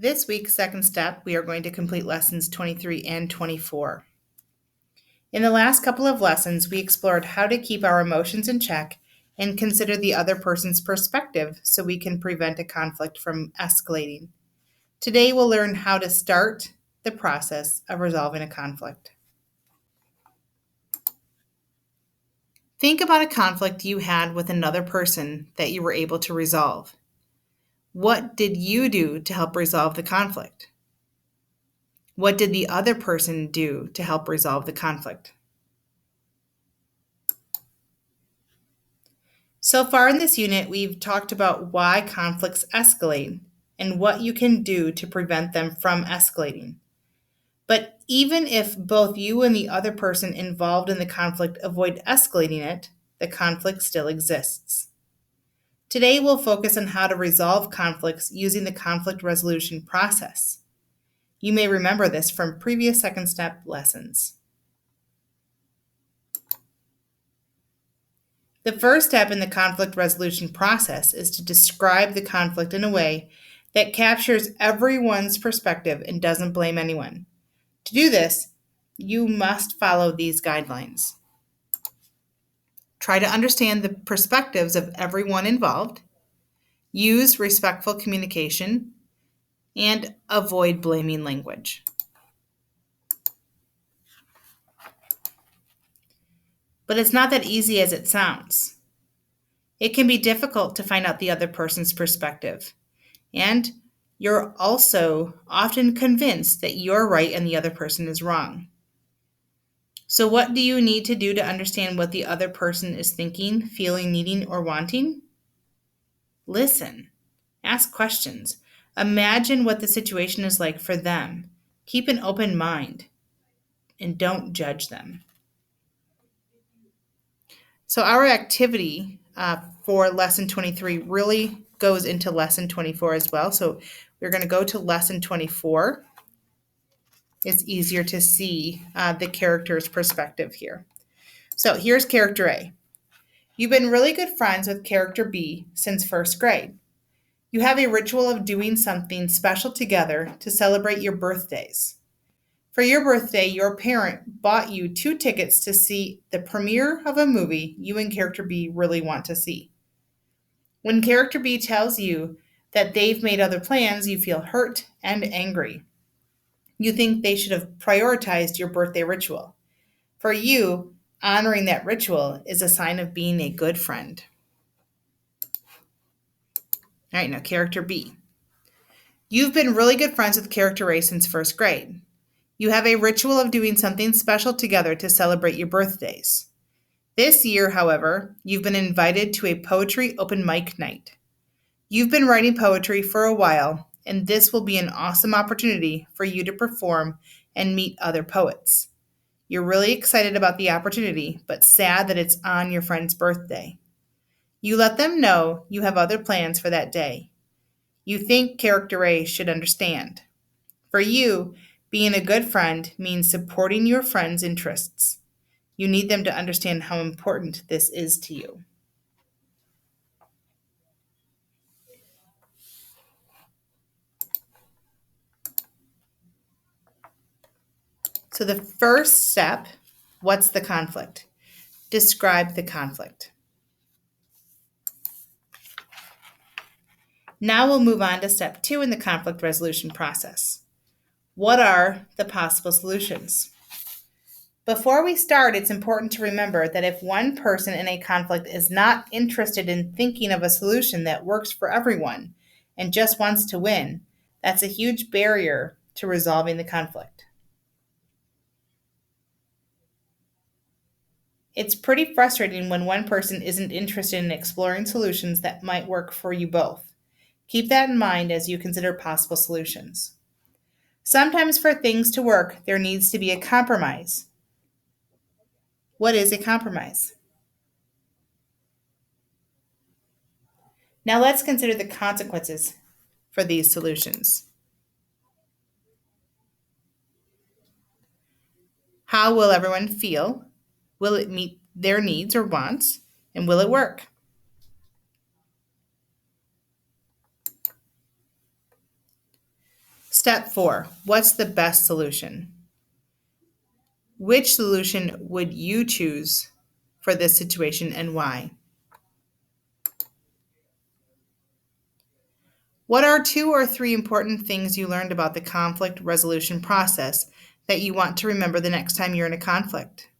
This week's second step, we are going to complete lessons 23 and 24. In the last couple of lessons, we explored how to keep our emotions in check and consider the other person's perspective so we can prevent a conflict from escalating. Today, we'll learn how to start the process of resolving a conflict. Think about a conflict you had with another person that you were able to resolve. What did you do to help resolve the conflict? What did the other person do to help resolve the conflict? So far in this unit, we've talked about why conflicts escalate and what you can do to prevent them from escalating. But even if both you and the other person involved in the conflict avoid escalating it, the conflict still exists. Today, we'll focus on how to resolve conflicts using the conflict resolution process. You may remember this from previous second step lessons. The first step in the conflict resolution process is to describe the conflict in a way that captures everyone's perspective and doesn't blame anyone. To do this, you must follow these guidelines. Try to understand the perspectives of everyone involved, use respectful communication, and avoid blaming language. But it's not that easy as it sounds. It can be difficult to find out the other person's perspective, and you're also often convinced that you're right and the other person is wrong. So, what do you need to do to understand what the other person is thinking, feeling, needing, or wanting? Listen, ask questions, imagine what the situation is like for them, keep an open mind, and don't judge them. So, our activity for lesson 23 really goes into lesson 24 as well. So, we're going to go to lesson 24. It's easier to see the character's perspective here. So here's character A. You've been really good friends with character B since first grade. You have a ritual of doing something special together to celebrate your birthdays. For your birthday, your parent bought you 2 tickets to see the premiere of a movie you and character B really want to see. When character B tells you that they've made other plans, you feel hurt and angry. You think they should have prioritized your birthday ritual. For you, honoring that ritual is a sign of being a good friend. All right, now character B. You've been really good friends with character A since first grade. You have a ritual of doing something special together to celebrate your birthdays. This year, however, you've been invited to a poetry open mic night. You've been writing poetry for a while, and this will be an awesome opportunity for you to perform and meet other poets. You're really excited about the opportunity, but sad that it's on your friend's birthday. You let them know you have other plans for that day. You think character A should understand. For you, being a good friend means supporting your friend's interests. You need them to understand how important this is to you. So the first step, what's the conflict? Describe the conflict. Now we'll move on to step 2 in the conflict resolution process. What are the possible solutions? Before we start, it's important to remember that if one person in a conflict is not interested in thinking of a solution that works for everyone and just wants to win, that's a huge barrier to resolving the conflict. It's pretty frustrating when one person isn't interested in exploring solutions that might work for you both. Keep that in mind as you consider possible solutions. Sometimes for things to work, there needs to be a compromise. What is a compromise? Now let's consider the consequences for these solutions. How will everyone feel? Will it meet their needs or wants? And will it work? Step 4, what's the best solution? Which solution would you choose for this situation and why? What are 2 or 3 important things you learned about the conflict resolution process that you want to remember the next time you're in a conflict?